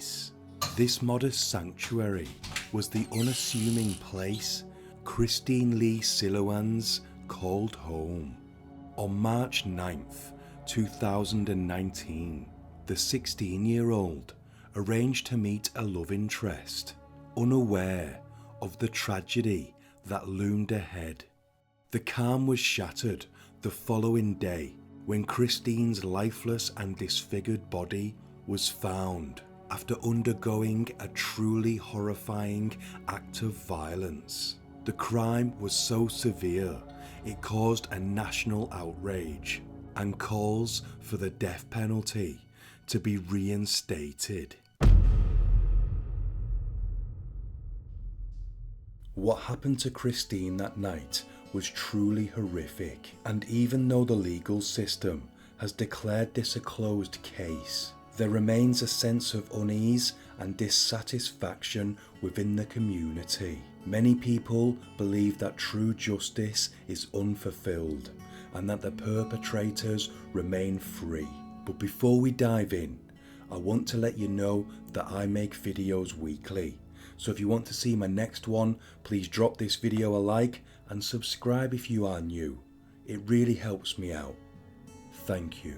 peace. This modest sanctuary was the unassuming place Chrystyn Lee Silouan's called home. On March 9th, 2019, the 16-year-old arranged to meet a love interest, unaware of the tragedy that loomed ahead. The calm was shattered the following day when Chrystyn's lifeless and disfigured body was found after undergoing a truly horrifying act of violence. The crime was so severe it caused a national outrage and calls for the death penalty to be reinstated. What happened to Chrystyn that night was truly horrific, and even though the legal system has declared this a closed case, there remains a sense of unease and dissatisfaction within the community. Many people believe that true justice is unfulfilled and that the perpetrators remain free. But before we dive in, I want to let you know that I make videos weekly. So if you want to see my next one, please drop this video a like and subscribe if you are new. It really helps me out. Thank you.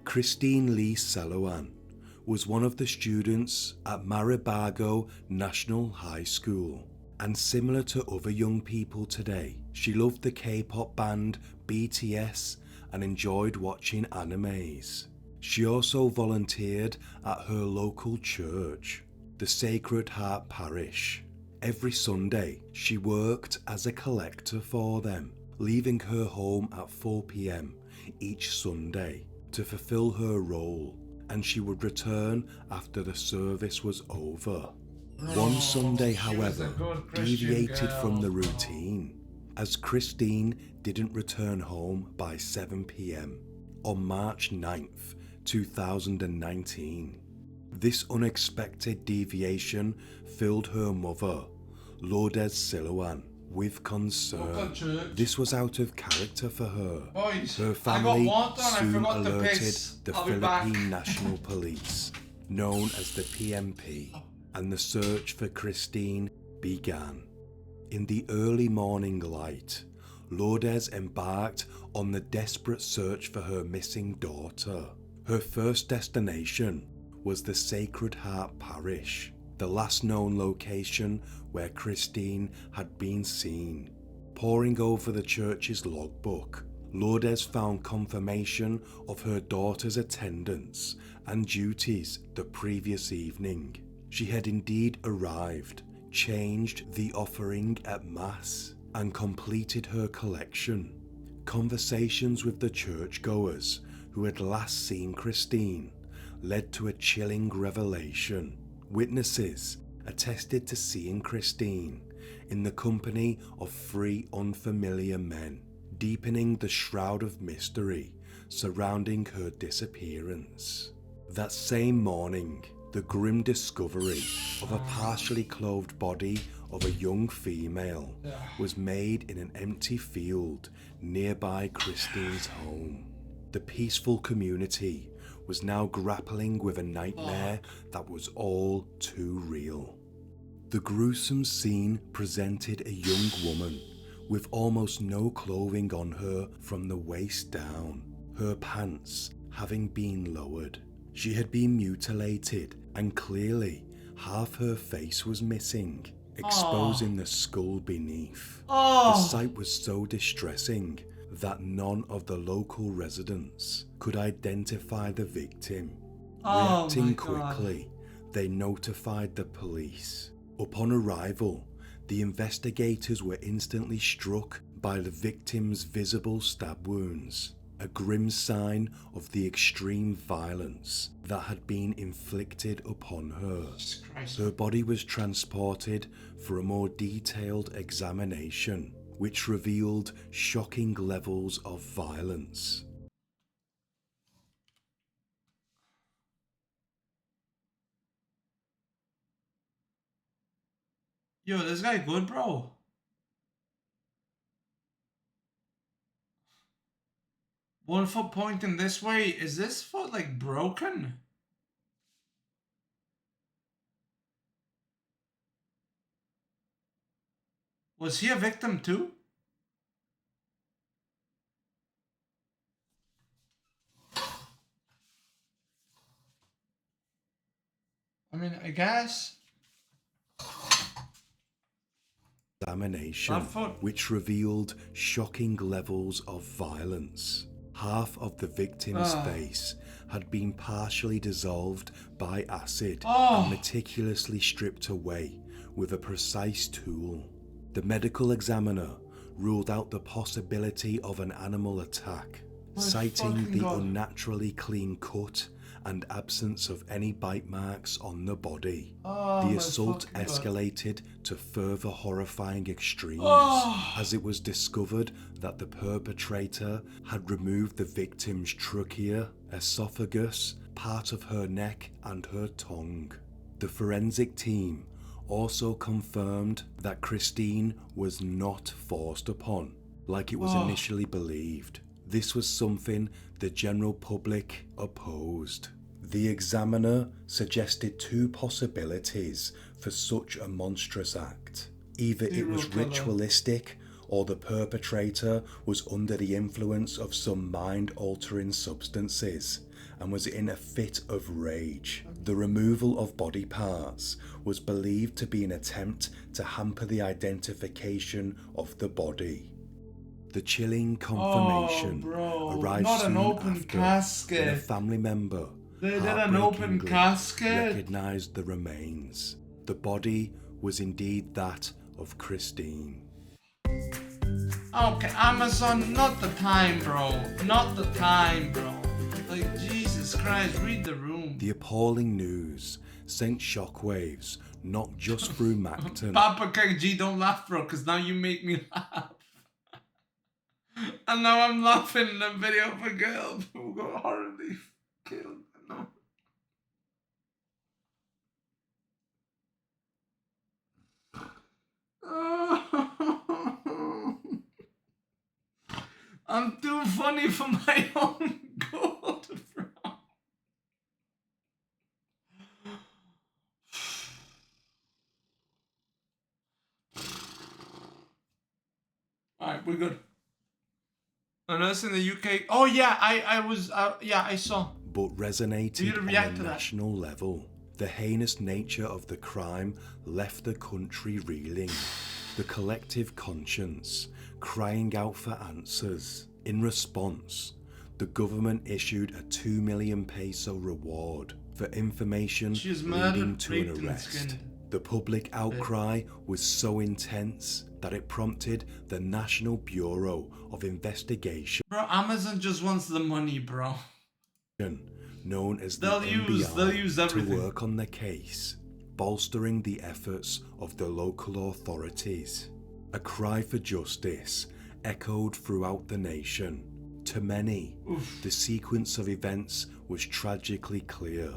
Chrystyn Lee Silouan was one of the students at Maribago National High School, and similar to other young people today, she loved the K-pop band BTS and enjoyed watching animes. She also volunteered at her local church, the Sacred Heart Parish. Every Sunday, she worked as a collector for them, leaving her home at 4 p.m. each Sunday to fulfill her role, and she would return after the service was over. One Sunday, however, deviated from the routine, as Chrystyn didn't return home by 7 p.m. on March 9th, 2019. This unexpected deviation filled her mother, Lourdes Silouan, with concern. This was out of character for her. Her family soon alerted the Philippine National Police, known as the PNP, and the search for Chrystyn began. In the early morning light, Lourdes embarked on the desperate search for her missing daughter. Her first destination was the Sacred Heart Parish, the last known location where Chrystyn had been seen. Poring over the church's logbook, Lourdes found confirmation of her daughter's attendance and duties the previous evening. She had indeed arrived, changed the offering at Mass, and completed her collection. Conversations with the churchgoers who had last seen Chrystyn led to a chilling revelation. Witnesses attested to seeing Chrystyn in the company of 3 unfamiliar men, deepening the shroud of mystery surrounding her disappearance. That same morning, the grim discovery of a partially clothed body of a young female was made in an empty field nearby Chrystyn's home. The peaceful community was now grappling with a nightmare that was all too real. The gruesome scene presented a young woman with almost no clothing on her from the waist down, her pants having been lowered. She had been mutilated and clearly half her face was missing, exposing the skull beneath. The sight was so distressing that none of the local residents could identify the victim. Reacting quickly, they notified the police. Upon arrival, the investigators were instantly struck by the victim's visible stab wounds, a grim sign of the extreme violence that had been inflicted upon her. Her body was transported for a more detailed examination, which revealed shocking levels of violence. Yo, this guy good, bro. One foot pointing this way. Is this foot like broken? Was he a victim too? I mean, I guess. Examination, which revealed shocking levels of violence. Half of the victim's face had been partially dissolved by acid and meticulously stripped away with a precise tool. The medical examiner ruled out the possibility of an animal attack, citing the unnaturally clean cut and absence of any bite marks on the body. The assault escalated to further horrifying extremes as it was discovered that the perpetrator had removed the victim's trachea, esophagus, part of her neck and her tongue. The forensic team also confirmed that Chrystyn was not forced upon, like it was initially believed. This was something the general public opposed. The examiner suggested two possibilities for such a monstrous act. Either it was ritualistic, or the perpetrator was under the influence of some mind-altering substances and was in a fit of rage. The removal of body parts was believed to be an attempt to hamper the identification of the body. The chilling confirmation arrived soon after when a family member recognized the remains. The body was indeed that of Chrystyn. Okay, Amazon, not the time, bro. Not the time, bro. Like, Jesus Christ, read the room. The appalling news sent shockwaves not just through Macton. Papa KG, don't laugh, bro, because now you make me laugh. And now I'm laughing in a video of a girl who got horribly killed. No. I'm too funny for my own good, bro. Alright, we're good. And us in the UK. Oh yeah, I saw. But resonated on a national level. The heinous nature of the crime left the country reeling. The collective conscience crying out for answers. In response, the government issued a 2 million peso reward for information leading to an arrest. The public outcry was so intense that it prompted the National Bureau of Investigation, bro, Amazon just wants the money, bro, known as the MDB, to work on the case, bolstering the efforts of the local authorities. A cry for justice echoed throughout the nation. To many, the sequence of events was tragically clear.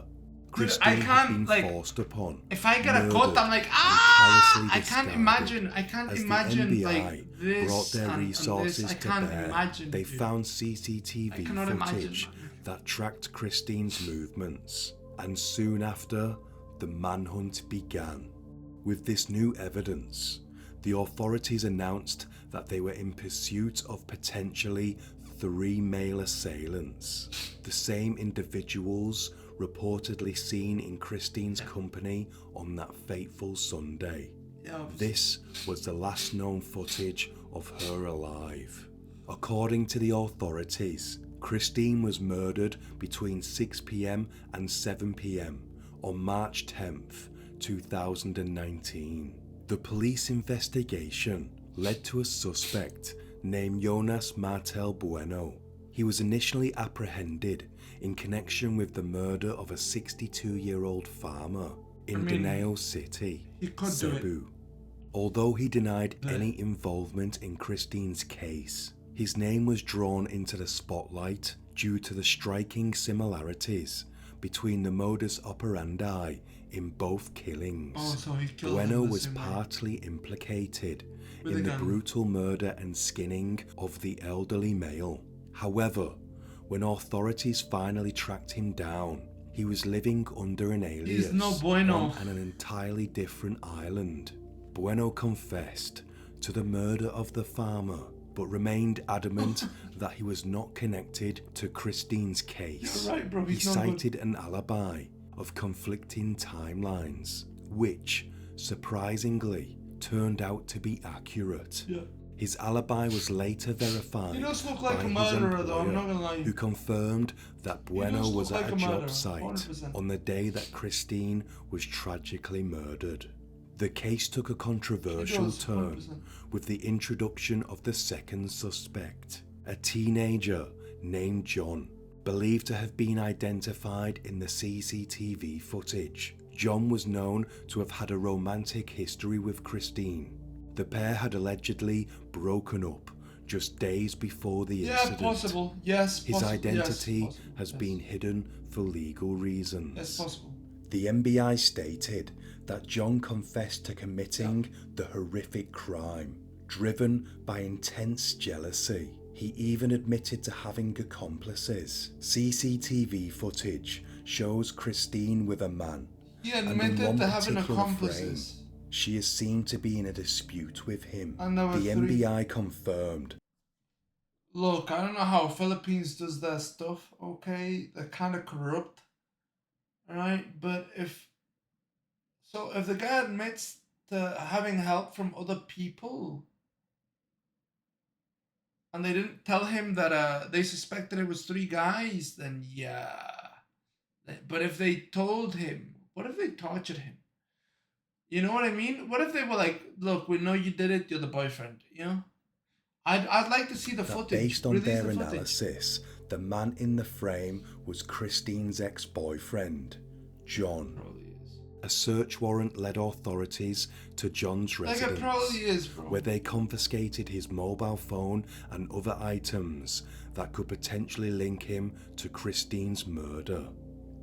Chrystyn had been forced upon. If I get a cut, I'm like, I can't imagine. I can't imagine the MBI like this. Brought their resources this. to bear. They found CCTV footage that tracked Chrystyn's movements, and soon after, the manhunt began. With this new evidence, the authorities announced that they were in pursuit of potentially 3 male assailants, the same individuals reportedly seen in Chrystyn's company on that fateful Sunday. This was the last known footage of her alive. According to the authorities, Chrystyn was murdered between 6 p.m. and 7 p.m. on March 10th, 2019. The police investigation led to a suspect named Jonas Martel Bueno. He was initially apprehended in connection with the murder of a 62-year-old farmer in Danao City, Cebu. Although he denied any involvement in Chrystyn's case, his name was drawn into the spotlight due to the striking similarities between the modus operandi in both killings. Bueno was partly implicated in the brutal murder and skinning of the elderly male. However, when authorities finally tracked him down, he was living under an alias on an entirely different island. Bueno confessed to the murder of the farmer, but remained adamant that he was not connected to Chrystyn's case. You're right, bro. He He's not cited an alibi of conflicting timelines, which, surprisingly, turned out to be accurate. Yeah. His alibi was later verified He does look like by a his murderer, though, I'm employer, not gonna lie. who confirmed that Bueno does was look at like a a job murderer, site 100%. on the day that Chrystyn was tragically murdered. The case took a controversial turn 100%. with the introduction of the second suspect, a teenager named John, believed to have been identified in the CCTV footage. John was known to have had a romantic history with Chrystyn. The pair had allegedly broken up just days before the incident. Yeah, possible. Yes, His possible. identity yes, possible. has yes. been hidden for legal reasons. Yes, possible. The MBI stated that John confessed to committing the horrific crime, driven by intense jealousy. He even admitted to having accomplices. CCTV footage shows Chrystyn with a man. He and in admitted one to having particular accomplices. frame, she is seen to be in a dispute with him. And there were The three. MBI confirmed. Look, I don't know how Philippines does their stuff, okay? They're kind of corrupt, right? But if the guy admits to having help from other people, and they didn't tell him that they suspected it was three guys, then yeah. But if they told him, what if they tortured him? You know what I mean? What if they were like, look, we know you did it, you're the boyfriend, you know? I'd like to see the That footage. based on Release their the footage. analysis, the man in the frame was Chrystyn's ex-boyfriend, John. Probably is. A search warrant led authorities to John's Like residence, it probably is, bro. where they confiscated his mobile phone and other items that could potentially link him to Chrystyn's murder.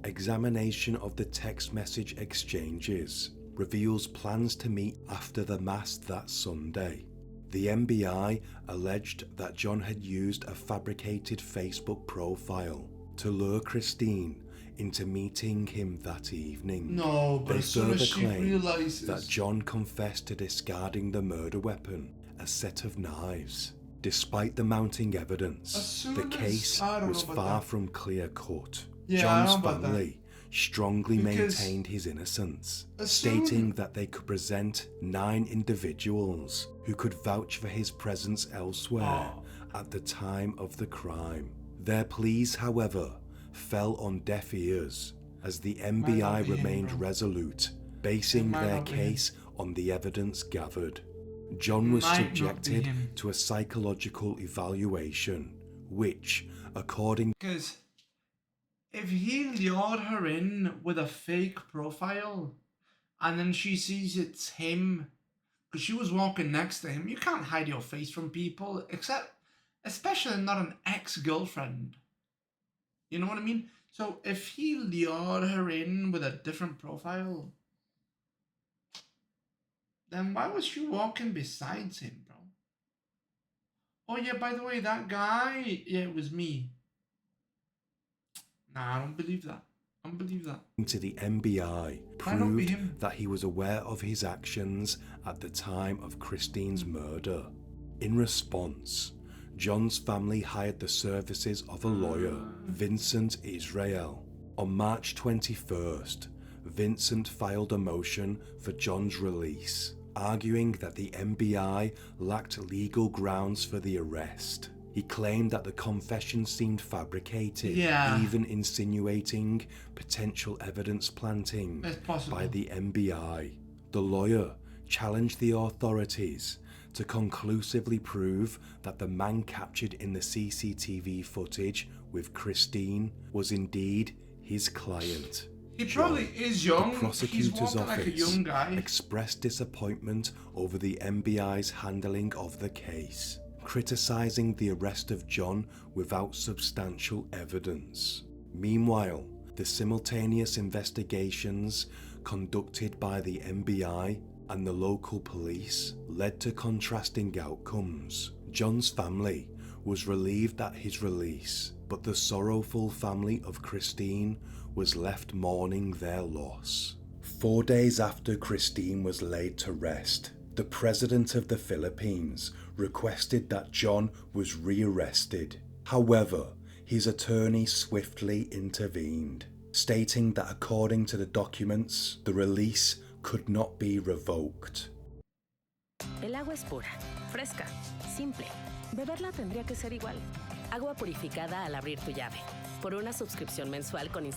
Examination of the text message exchanges reveals plans to meet after the Mass that Sunday. The MBI alleged that John had used a fabricated Facebook profile to lure Chrystyn into meeting him that evening. No, but They as soon further as she claimed realizes that John confessed to discarding the murder weapon, a set of knives. Despite the mounting evidence, As soon the as- case I don't was know about far that. from clear-cut. Yeah, I John's don't know about that. family strongly Because maintained his innocence, as soon- stating that they could present 9 individuals who could vouch for his presence elsewhere at the time of the crime. Their pleas, however, fell on deaf ears as the MBI not be him, remained bro. It resolute, basing might their not be him. case on the evidence gathered. John was Might not be subjected him. to a psychological evaluation, which, according Because if he lured her in with a fake profile and then she sees it's him because she was walking next to him, you can't hide your face from people, especially not an ex-girlfriend. You know what I mean? So if he lured her in with a different profile, then why was she walking besides him, bro? Oh yeah, by the way, that guy, yeah, it was me. Nah, I don't believe that. I don't believe that. to the MBI, Might not be proved him. that he was aware of his actions at the time of Chrystyn's murder. In response, John's family hired the services of a lawyer, Vincent Israel. On March 21st, Vincent filed a motion for John's release, arguing that the MBI lacked legal grounds for the arrest. He claimed that the confession seemed fabricated, Yeah. even insinuating potential evidence planting It's possible. by the MBI. The lawyer challenged the authorities to conclusively prove that the man captured in the CCTV footage with Chrystyn was indeed his client. He John. probably is young. The He's prosecutor's walking like a office young guy. expressed disappointment over the MBI's handling of the case, criticising the arrest of John without substantial evidence. Meanwhile, the simultaneous investigations conducted by the MBI and the local police led to contrasting outcomes. John's family was relieved at his release, but the sorrowful family of Chrystyn was left mourning their loss. 4 days after Chrystyn was laid to rest, The President of the Philippines requested that John was rearrested. However, his attorney swiftly intervened, stating that according to the documents, the release could not be revoked. El agua es pura, fresca, simple. Beberla tendría que ser igual. Agua purificada al abrir tu llave. Por una suscripción mensual con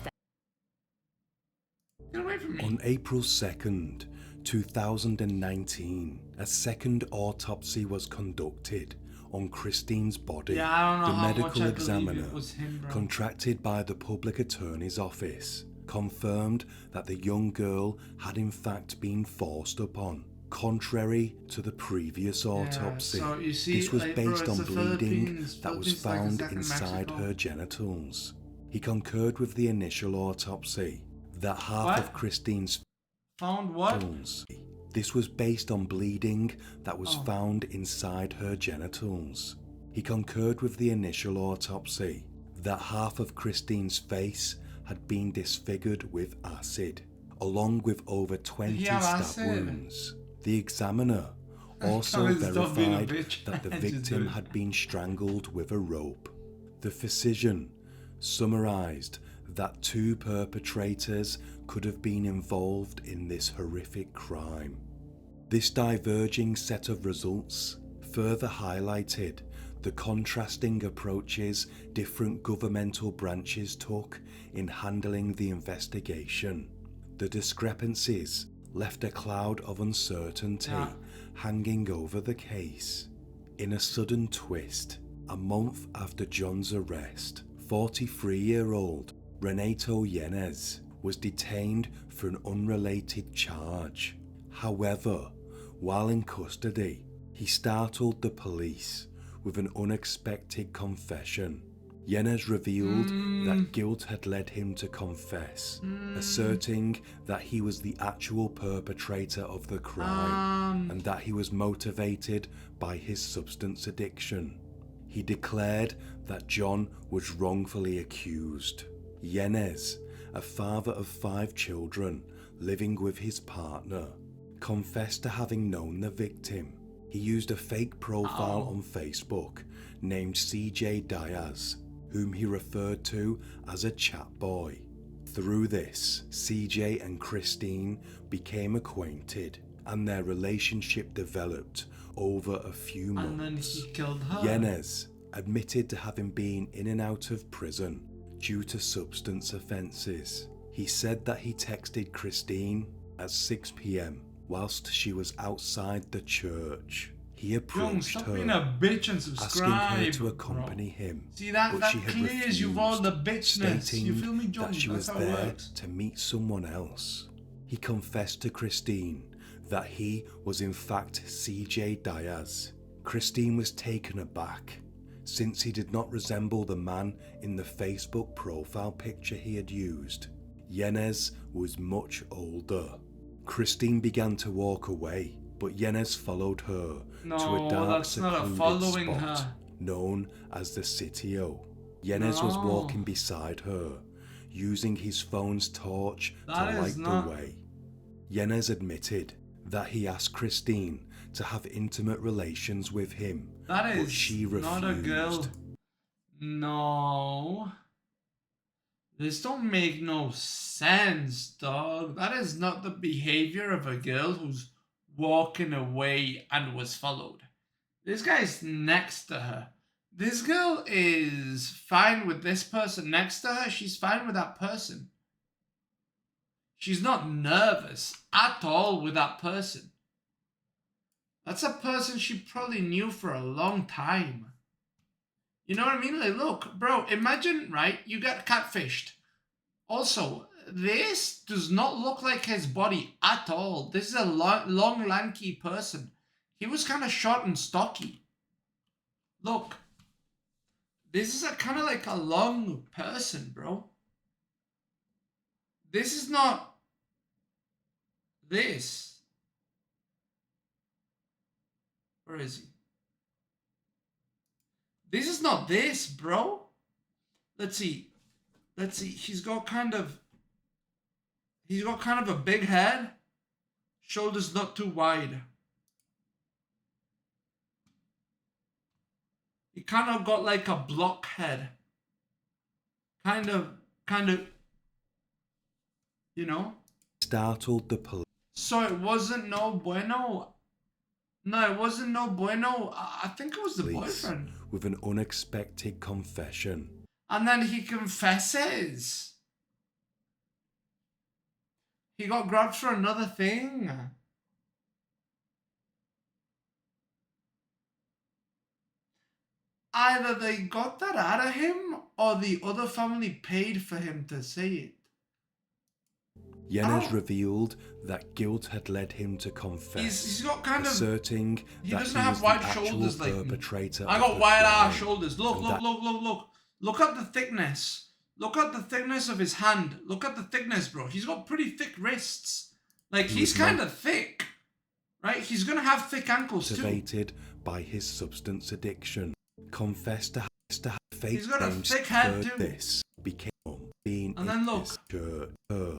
On April 2nd, 2019, a second autopsy was conducted on Chrystyn's body. The medical examiner, contracted by the public attorney's office, confirmed that the young girl had in fact been forced upon. Contrary to the previous autopsy, this was based on bleeding that was found inside her genitals. He concurred with the initial autopsy that half of Chrystyn's found what? This was based on bleeding that was found inside her genitals. He concurred with the initial autopsy that half of Chrystyn's face had been disfigured with acid, along with over 20 stab wounds. The examiner also verified that the victim had been strangled with a rope. The physician summarized that 2 perpetrators could have been involved in this horrific crime. This diverging set of results further highlighted the contrasting approaches different governmental branches took in handling the investigation. The discrepancies left a cloud of uncertainty hanging over the case. In a sudden twist, a month after John's arrest, 43-year-old Renato Yanez was detained for an unrelated charge. However, while in custody, he startled the police with an unexpected confession. Yanez revealed that guilt had led him to confess, asserting that he was the actual perpetrator of the crime and that he was motivated by his substance addiction. He declared that John was wrongfully accused. Yanez, a father of 5 children living with his partner, confessed to having known the victim. He used a fake profile on Facebook named CJ Diaz, whom he referred to as a chat boy. Through this, CJ and Chrystyn became acquainted, and their relationship developed over a few months. And then he killed her. Yanez admitted to having been in and out of prison due to substance offences. He said that he texted Chrystyn at 6 p.m. whilst she was outside the church. He approached her, being a bitch and subscribe, asking her to accompany him. See that she had clears you of all the bitchness. stating You feel me, John? that she was That's how it there works. to meet someone else. He confessed to Chrystyn that he was in fact CJ Diaz. Chrystyn was taken aback, since he did not resemble the man in the Facebook profile picture he had used. Yanez was much older. Chrystyn began to walk away, but Yanez followed her to a dark, secluded spot known as the Sitio. Yanez was walking beside her, using his phone's torch to light the way. Yanez admitted that he asked Chrystyn to have intimate relations with him, but she refused. Not a girl. No. This don't make no sense, dog. That is not the behavior of a girl who's walking away and was followed. This guy's next to her. This girl is fine with this person next to her. She's fine with that person. She's not nervous at all with that person. That's a person she probably knew for a long time. You know what I mean? Like, look, bro, imagine, right, you got catfished. Also, this does not look like his body at all. This is a long, lanky person. He was kind of short and stocky. Look, this is a kind of like a long person, bro. This is not this. Where is he? This is not this, bro. Let's see. Let's see. He's got kind of a big head. Shoulders not too wide. He kind of got like a blockhead. Kind of, you know? Startled the police. So it wasn't no bueno. No, it wasn't no bueno. I think it was the boyfriend. With an unexpected confession. And then he confesses. He got grabbed for another thing. Either they got that out of him or the other family paid for him to say it. Yenes revealed that guilt had led him to confess. He's got kind of... asserting he that doesn't he have was wide the actual shoulders like perpetrator. I got wide ass crime, shoulders. Look, look, look, look, look. Look at the thickness. Look at the thickness of his hand. Look at the thickness, bro. He's got pretty thick wrists. Like, he's kind of thick. Right? He's going to have thick ankles too. Motivated by his substance addiction. Confessed to have fake He's got a names. thick head too. This became being and then look.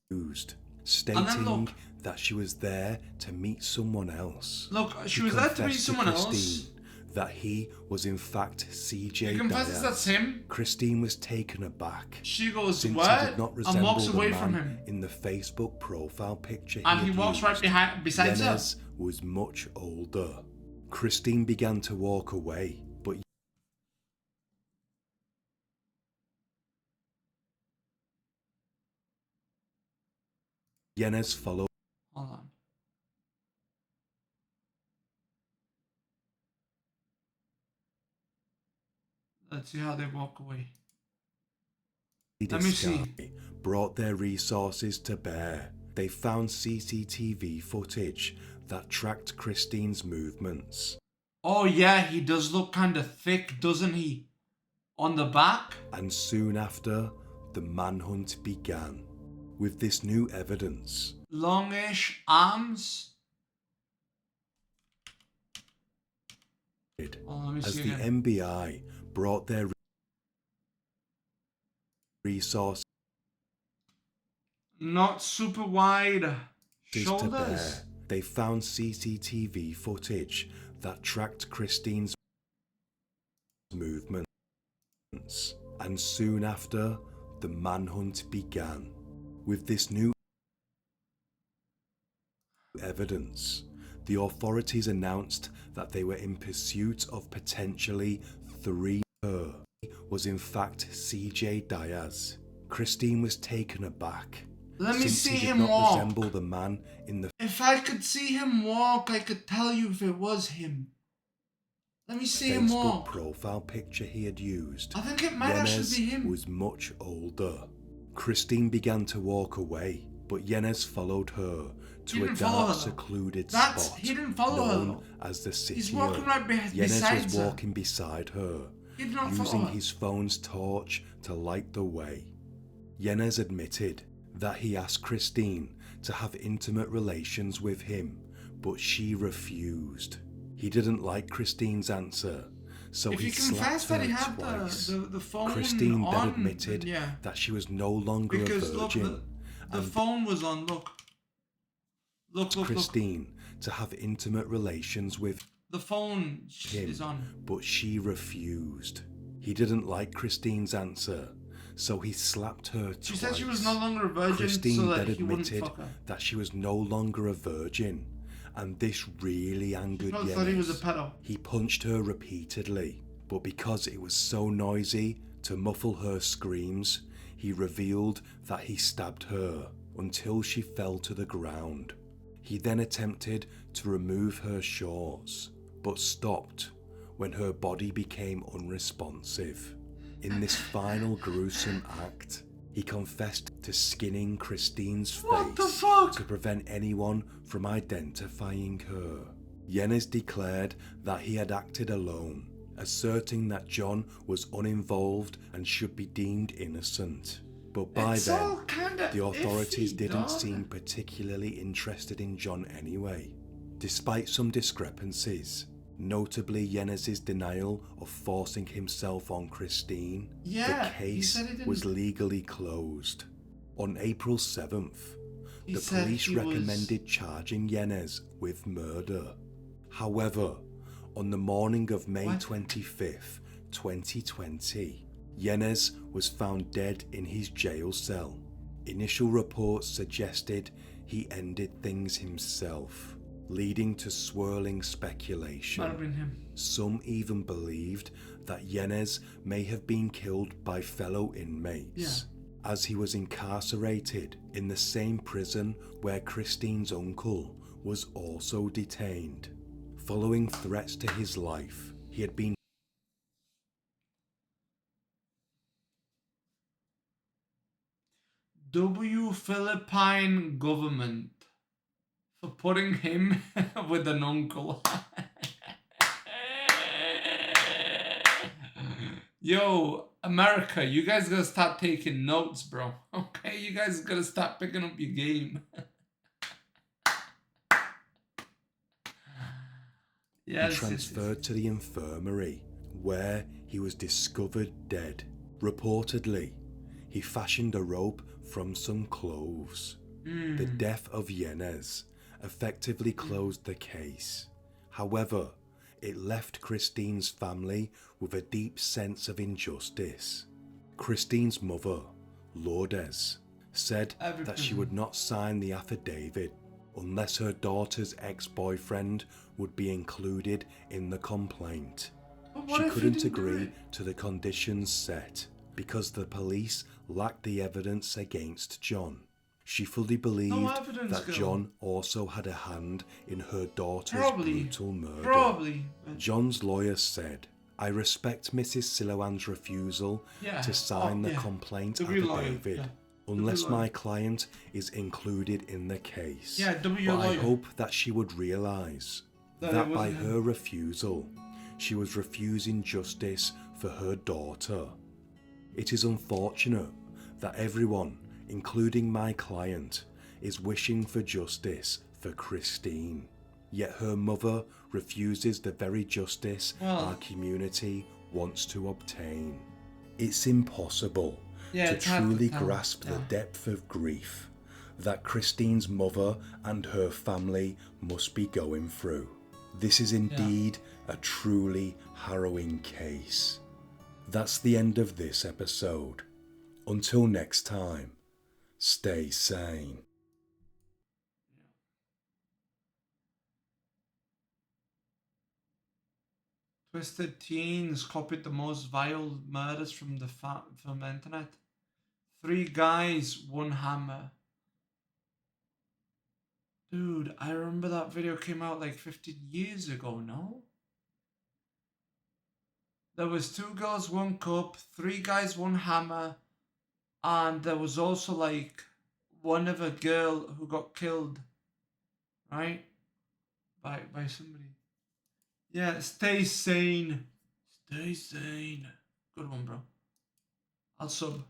used, stating that she was there to meet someone else. Look, she was there to meet someone else. Chrystyn that he was in fact CJ He confesses Diaz. that's him. Chrystyn was taken aback. She goes, since what? He did not And resemble walks away the from man him. in the Facebook profile picture And he had walks right used. beside her. Yenes was much older. Chrystyn began to walk away, but Yenes followed. Hold on. Let's see how they walk away. Let me see. Brought their resources to bear. They found CCTV footage that tracked Chrystyn's movements. Oh yeah, he does look kind of thick, doesn't he? On the back? And soon after, the manhunt began. With this new evidence, longish arms. Oh, as the MBI brought their resources not super wide to shoulders. bear, they found CCTV footage that tracked Chrystyn's movements. And soon after, the manhunt began. With this new evidence, the authorities announced that they were in pursuit of potentially 3. Her was in fact CJ Diaz. Chrystyn was taken aback. Let me see he did him not walk. resemble the man in the If I could see him walk, I could tell you if it was him. Let me see him Facebook walk. profile picture he had used. I think it might actually be him. Was much older. Chrystyn began to walk away, but Yenes followed her to a dark, secluded spot He didn't follow known her. as the City. He's walking right beside Yenes was her. walking beside her, He did not using follow her. his phone's torch to light the way. Yenes admitted that he asked Chrystyn to have intimate relations with him, but she refused. He didn't like Chrystyn's answer, so if he confessed slapped that he her had twice. the phone Chrystyn on, then admitted yeah. that she was no longer Because a virgin. look, the phone was on. Look, look. Chrystyn to have intimate relations with The phone him, is on. but she refused. He didn't like Chrystyn's answer, so he slapped her twice. She said she was no longer a virgin, Chrystyn so that then he wouldn't admitted fuck her. that she was no longer a virgin, and this really angered I Yenes. thought he was a pedo. He punched her repeatedly, but because it was so noisy to muffle her screams, he revealed that he stabbed her until she fell to the ground. He then attempted to remove her shorts, but stopped when her body became unresponsive. In this final gruesome act, he confessed to skinning Chrystyn's face to prevent anyone from identifying her. Yenes declared that he had acted alone, asserting that John was uninvolved and should be deemed innocent. But by then, the authorities didn't seem particularly interested in John anyway. Despite some discrepancies, notably Yenes' denial of forcing himself on Chrystyn, the case was legally closed. On April 7th, the police recommended charging Yenes with murder. However, on the morning of May 25th, 2020, Yanez was found dead in his jail cell. Initial reports suggested he ended things himself, leading to swirling speculation. Might have been him. Some even believed that Yanez may have been killed by fellow inmates, as he was incarcerated in the same prison where Chrystyn's uncle was also detained. Following threats to his life, he had been Philippine government for putting him with an uncle. Yo, America, you guys gotta start taking notes, bro. Okay, you guys gotta start picking up your game. Yes, transferred to the infirmary, where he was discovered dead. Reportedly, he fashioned a rope from some clothes. The death of Yanez effectively closed the case. However, it left Chrystyn's family with a deep sense of injustice. Chrystyn's mother, Lourdes, said that she would not sign the affidavit unless her daughter's ex-boyfriend would be included in the complaint. She couldn't agree to the conditions set because the police lacked the evidence against John. She fully believed that John also had a hand in her daughter's brutal murder. John's lawyer said, "I respect Mrs. Siloan's refusal to sign the complaint affidavit unless my client is included in the case. But I hope that she would realise that by her refusal, she was refusing justice for her daughter. It is unfortunate that everyone, including my client, is wishing for justice for Chrystyn. Yet her mother refuses the very justice our community wants to obtain. It's impossible to truly grasp the depth of grief that Chrystyn's mother and her family must be going through. This is indeed a truly harrowing case." That's the end of this episode. Until next time, stay sane. Twisted teens copied the most vile murders from the internet. 3 guys, 1 hammer. Dude, I remember that video came out like 15 years ago, no? There was 2 girls, 1 cup, 3 guys, 1 hammer, and there was also like one of a girl who got killed, right? By somebody. Yeah, stay sane. Stay sane. Good one, bro. I'll sub.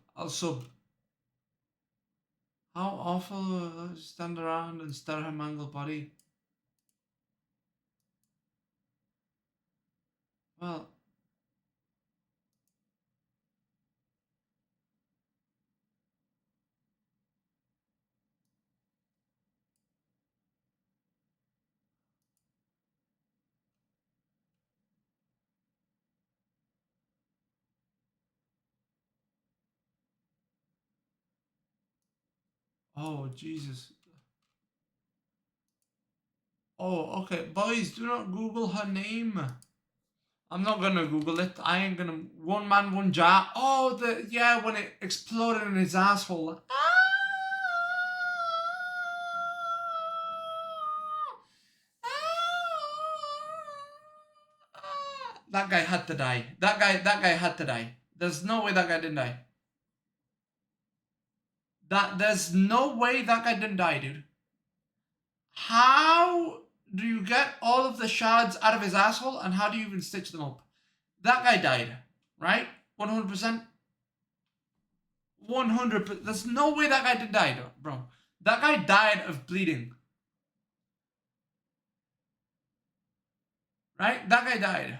How awful stand around and stare at her mangled body. Well. Oh, Jesus. Oh, okay. Boys, do not Google her name. I'm not gonna Google it. I ain't gonna. One man, one jar. Oh, when it exploded in his asshole. That guy had to die. That guy had to die. There's no way that guy didn't die. There's no way that guy didn't die, dude. How do you get all of the shards out of his asshole and how do you even stitch them up? That guy died, right? 100%. 100%. There's no way that guy didn't die, bro. That guy died of bleeding. Right? That guy died.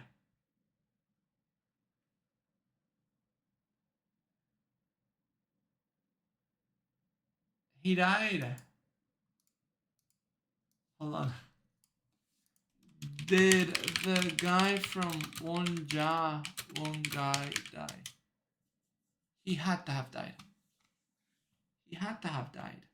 He died. Hold on. Did the guy from One Guy die? He had to have died. He had to have died.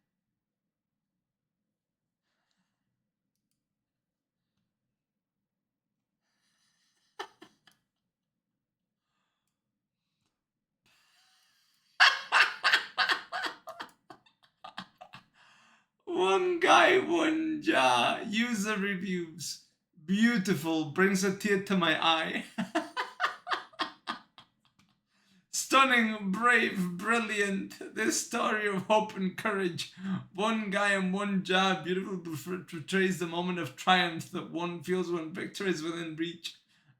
One Guy, One Jar. User reviews. Beautiful. Brings a tear to my eye. Stunning, brave, brilliant. This story of hope and courage. One guy and one jar. Beautiful portrays the moment of triumph that one feels when victory is within reach,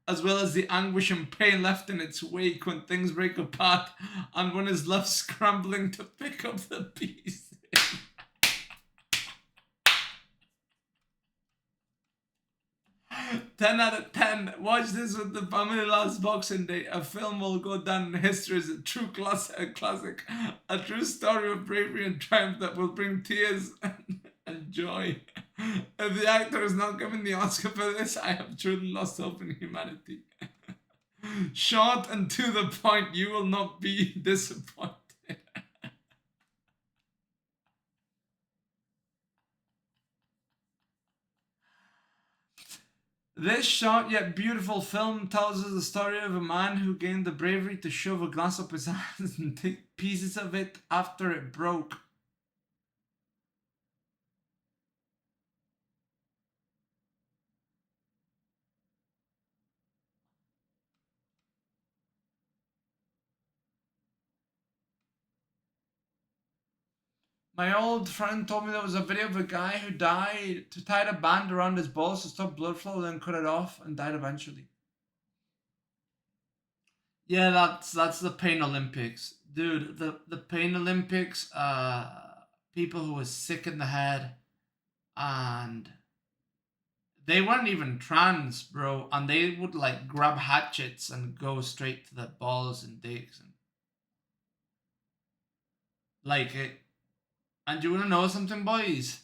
as well as the anguish and pain left in its wake when things break apart and one is left scrambling to pick up the pieces. 10 out of 10. Watch this with the family last Boxing Day. A film will go down in history as a true classic. A true story of bravery and triumph that will bring tears and joy. If the actor is not given the Oscar for this, I have truly lost hope in humanity. Short and to the point, you will not be disappointed. This short yet beautiful film tells us the story of a man who gained the bravery to shove a glass up his ass and take pieces of it after it broke. My old friend told me there was a video of a guy who tied a band around his balls to stop blood flow, then cut it off and died eventually. Yeah, that's the Pain Olympics. Dude, the Pain Olympics, people who were sick in the head and they weren't even trans, bro, and they would like grab hatchets and go straight to the balls and dicks and like it. And you wanna know something, boys?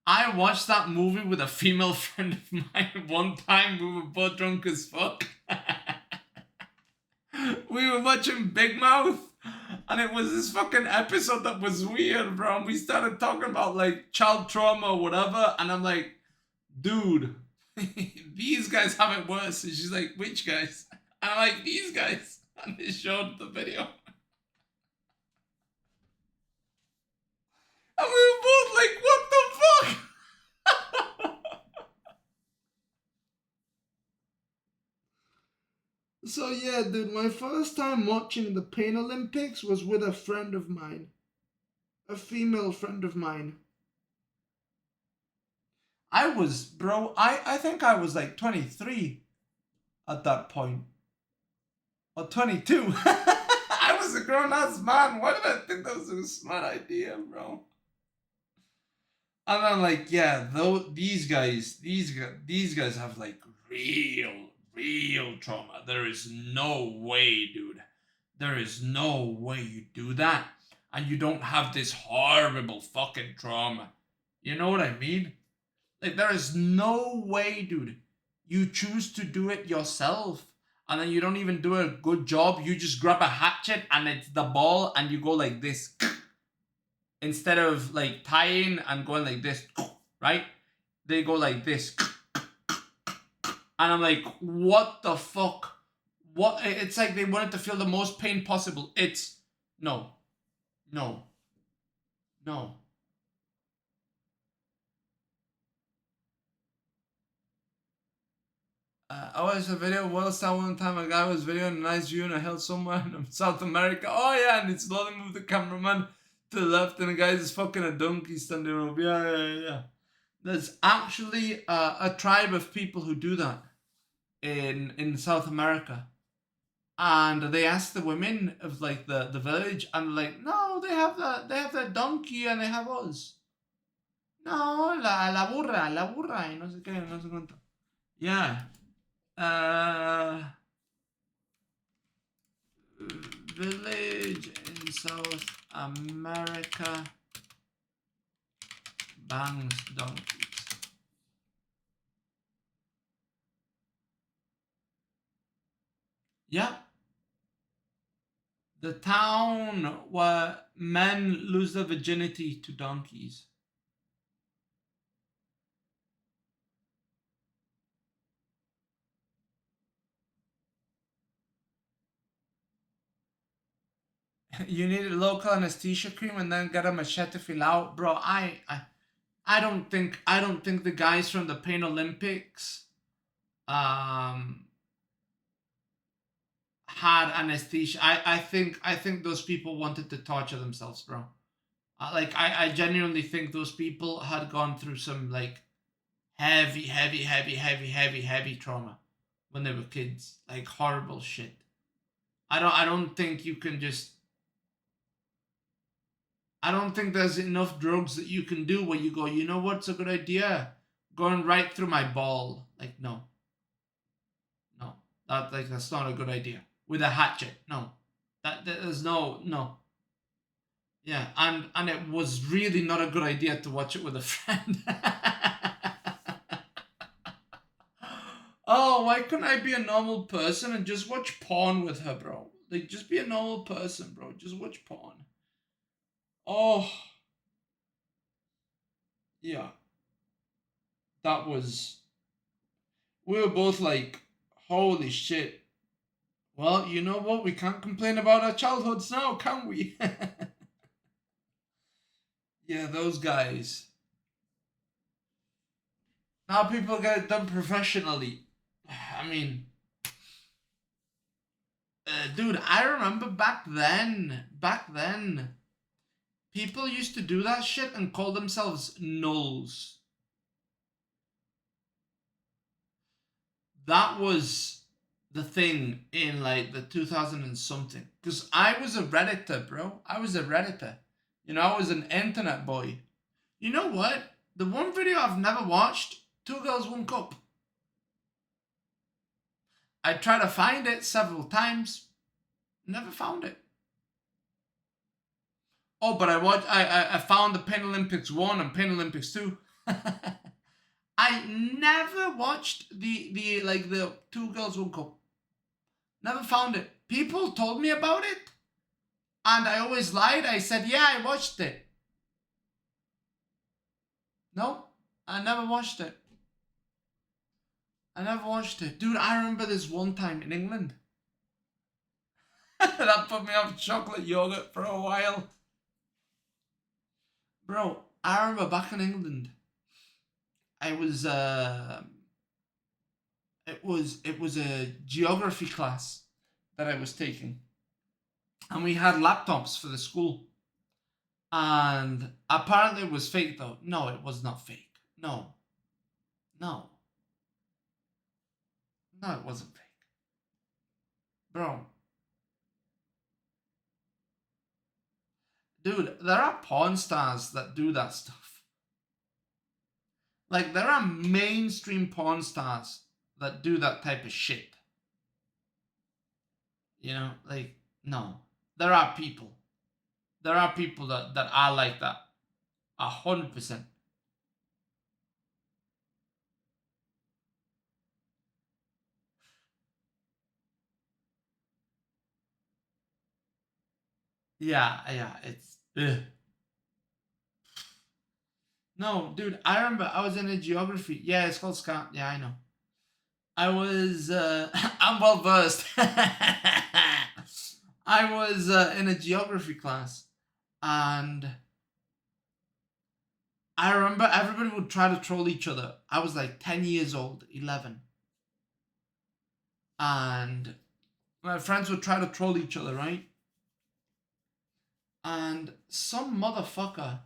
I watched that movie with a female friend of mine one time. We were both drunk as fuck. We were watching Big Mouth, and it was this fucking episode that was weird, bro. And we started talking about like child trauma or whatever, and I'm like, dude, these guys have it worse. And she's like, which guys? And I'm like, these guys. And they showed the video. And we were both like, what the fuck? So yeah, dude, my first time watching the Pain Olympics was with a friend of mine. A female friend of mine. I think I was like 23 at that point. Or 22. I was a grown-ass man. Why did I think that was a smart idea, bro? And I'm like, yeah, these guys have like real trauma. There is no way, dude. There is no way you do that. And you don't have this horrible fucking trauma. You know what I mean? Like, there is no way, dude. You choose to do it yourself. And then you don't even do a good job. You just grab a hatchet and it's the ball and you go like this. Instead of like tying and going like this, right? They go like this. And I'm like, what the fuck? What? It's like they wanted to feel the most pain possible. It's no. I watched a video whilst that one time a guy was videoing a nice view in a hill somewhere in South America. Oh yeah, and he slowly moved the cameraman to the left and the guy's just fucking a donkey standing up. Yeah. There's actually a tribe of people who do that in South America. And they ask the women of like the village and like, no, they have the donkey and they have us. No, la burra, y no sé qué, no sé cuánto. Yeah. Village in South America bangs donkeys. Yeah. The town where men lose their virginity to donkeys. You need a local anesthesia cream and then get a machete fill out, bro. I don't think the guys from the Pain Olympics had anesthesia. I think those people wanted to torture themselves, bro. I genuinely think those people had gone through some like heavy trauma when they were kids, like horrible shit. I don't think you can just. I don't think there's enough drugs that you can do where you go, you know what's a good idea? Going right through my ball. Like, no. No. That's not a good idea. With a hatchet. No. There's no. Yeah, and it was really not a good idea to watch it with a friend. Oh, why couldn't I be a normal person and just watch porn with her, bro? Like, just be a normal person, bro. Just watch porn. Oh, yeah. That was. We were both like, holy shit. Well, you know what? We can't complain about our childhoods now, can we? Yeah, those guys. Now people get it done professionally. I mean, dude, I remember back then, people used to do that shit and call themselves nulls. That was the thing in like the 2000 and something. Because I was a Redditor, bro. I was a Redditor. You know, I was an internet boy. You know what? The one video I've never watched, Two Girls, One Cup. I tried to find it several times. Never found it. Oh, but I found the Pain Olympics 1 and Pain Olympics 2. I never watched the Two Girls, One Cup. Never found it. People told me about it. And I always lied. I said, yeah, I watched it. No, I never watched it. I never watched it. Dude, I remember this one time in England. That put me off chocolate yogurt for a while. Bro, I remember back in England, I was it was a geography class that I was taking. And we had laptops for the school. And apparently it was fake though. No, it was not fake. No. No, it wasn't fake. Bro. Dude, there are porn stars that do that stuff. Like, there are mainstream porn stars that do that type of shit. You know, like, no. There are people. There are people that are like that. 100%. Yeah, it's... Ugh. No, dude, I remember I was in a geography. Yeah, it's called Scott. Yeah, I know. I was... I'm well versed. I was in a geography class. And I remember everybody would try to troll each other. I was like 10 years old, 11. And my friends would try to troll each other, right? And some motherfucker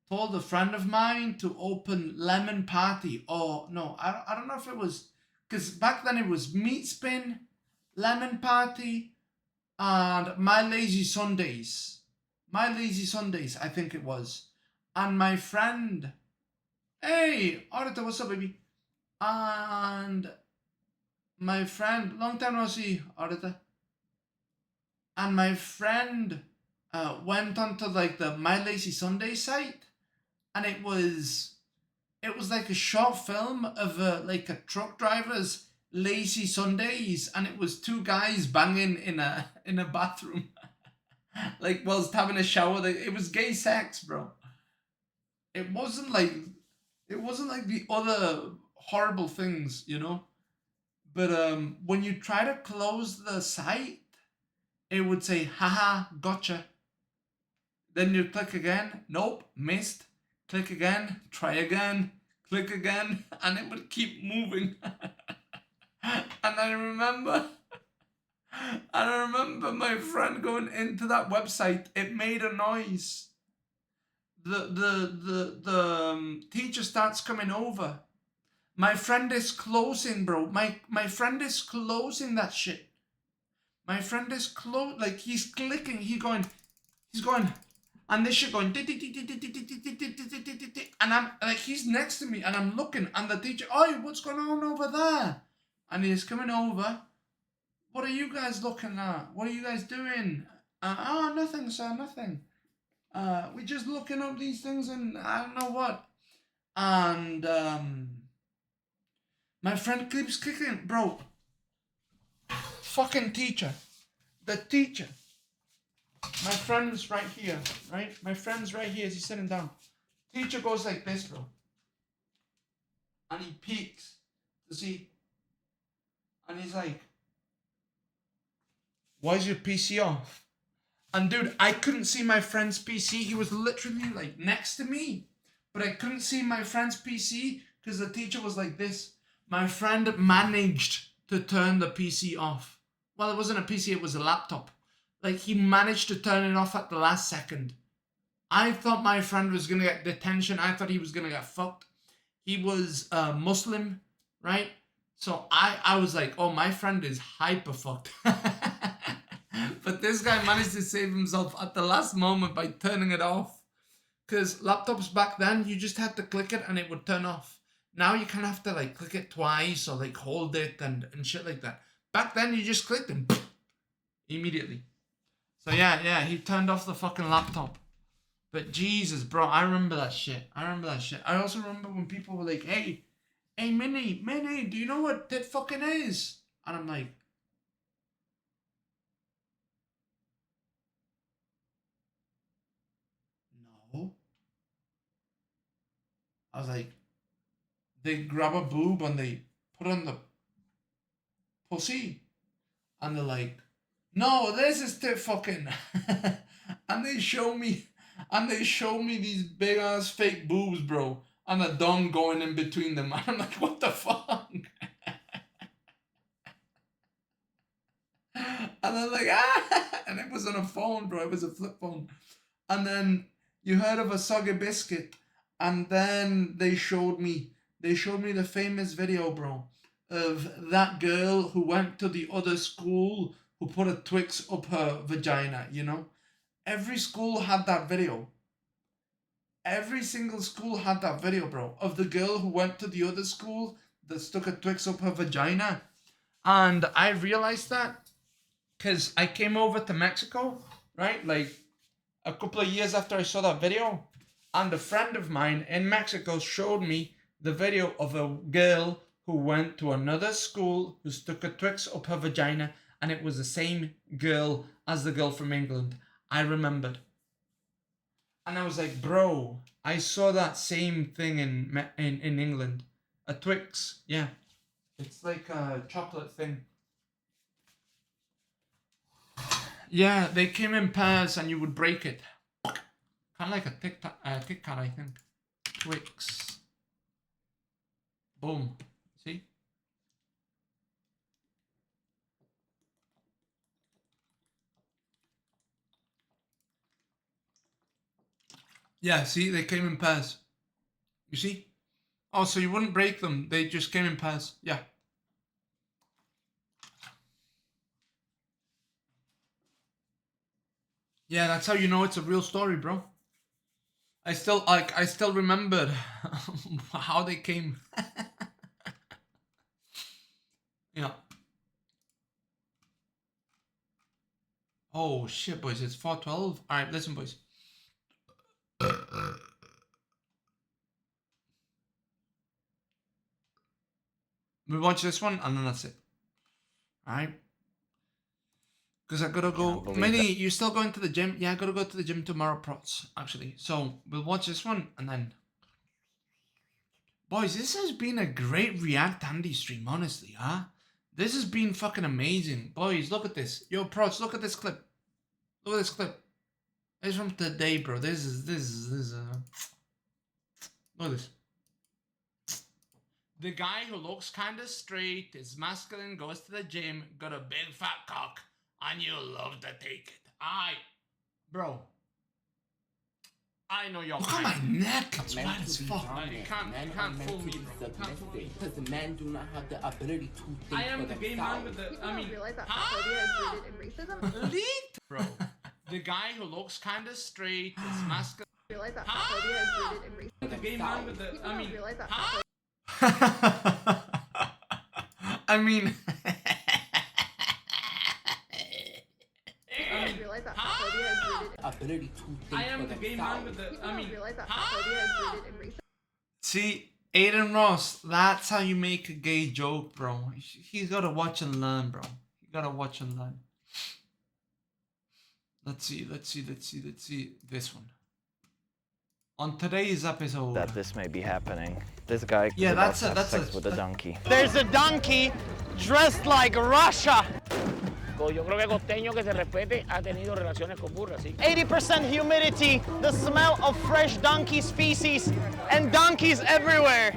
told a friend of mine to open Lemon Party. Oh, no, I don't know if it was... Because back then it was Meat Spin, Lemon Party, and My Lazy Sundays. My Lazy Sundays, I think it was. And my friend... Hey, Arita, what's up, baby? And my friend... Long time no see, Arita. And my friend went onto like the My Lazy Sunday site, and it was like a short film of like a truck driver's Lazy Sundays, and it was two guys banging in a bathroom, like whilst having a shower. It was gay sex, bro. It wasn't like the other horrible things, you know. But when you try to close the site, it would say, haha, gotcha. Then you click again, nope, missed. Click again, try again, click again, and it would keep moving. And I remember my friend going into that website. It made a noise. The teacher starts coming over. My friend is closing, bro. My friend is closing that shit. My friend is like he's clicking. He's going, and this shit going, and I'm like, he's next to me, and I'm looking, and the teacher, oh, what's going on over there? And he's coming over. What are you guys looking at? What are you guys doing? Oh, nothing, sir, nothing. We're just looking up these things, and I don't know what. And my friend keeps kicking, bro. Fucking teacher. The teacher. My friend's right here, right? My friend's right here as he's sitting down. Teacher goes like this, bro. And he peeks to see. And he's like, why is your PC off? And dude, I couldn't see my friend's PC. He was literally like next to me. But I couldn't see my friend's PC because the teacher was like this. My friend managed to turn the PC off. Well, it wasn't a PC, it was a laptop. Like, he managed to turn it off at the last second. I thought my friend was going to get detention. I thought he was going to get fucked. He was Muslim, right? So I was like, oh, my friend is hyper fucked. But this guy managed to save himself at the last moment by turning it off. Because laptops back then, you just had to click it and it would turn off. Now you kind of have to like click it twice or like hold it and shit like that. Back then, you just clicked and immediately. So yeah, he turned off the fucking laptop. But Jesus, bro, I remember that shit. I also remember when people were like, hey, Minnie, do you know what that fucking is? And I'm like, no. I was like, they grab a boob and they put on the pussy. And they're like, no, this is tit fucking. And they show me these big ass fake boobs, bro, and a dong going in between them. And I'm like, what the fuck? And they're like, ah, and it was on a phone, bro. It was a flip phone. And then you heard of a soggy biscuit, and then they showed me the famous video, bro, of that girl who went to the other school who put a Twix up her vagina, you know? Every school had that video. Every single school had that video, bro, of the girl who went to the other school that stuck a Twix up her vagina. And I realized that because I came over to Mexico, right? Like a couple of years after I saw that video. And a friend of mine in Mexico showed me the video of a girl who went to another school who stuck a Twix up her vagina, and it was the same girl as the girl from England. I remembered. And I was like, bro, I saw that same thing in England. A Twix, yeah. It's like a chocolate thing. Yeah, they came in pairs and you would break it. Kind of like a Tic Tac, I think. Twix. Boom. See? Yeah, see, they came in pairs. You see? Oh, so you wouldn't break them. They just came in pairs. Yeah. Yeah, that's how you know it's a real story, bro. I still remembered how they came. Yeah. Oh shit, boys, it's 4:12. Alright, listen, boys. We watch this one and then that's it. Alright? Because I gotta go. Minnie, you still going to the gym? Yeah, I gotta go to the gym tomorrow, prots, actually. So we'll watch this one and then. Boys, this has been a great React Andy stream, honestly, huh? This has been fucking amazing. Boys, look at this. Yo, prots, look at this clip. Look at this clip. It's from today, bro. This is look at this. The guy who looks kinda straight, is masculine, goes to the gym, got a big fat cock, and you love to take it. Bro. I know you're Look at my neck. It's white as fuck. You can't fool me, bro. You can't fool me. Because the men do not have the ability to think I am the gay man with the. I mean, realize that homophobia is rooted in racism. Elite, bro. The guy who looks kinda straight, is masculine. Realize that homophobia is rooted in racism. The gay man with the. I mean, realize that I mean. realize that homophobia is rooted in ability to think I am the gay man with the. I mean, realize that homophobia is rooted in racism. See, Aiden Ross, that's how you make a gay joke, bro. He's gotta watch and learn, bro. You gotta watch and learn. Let's see this one. On today's episode, that this may be happening. This guy Yeah, that's that's sex with a donkey. There's a donkey dressed like Russia. Yo creo que costeño que se respete ha tenido relaciones con burras, sí. 80% humidity, the smell of fresh donkey species, and donkeys everywhere.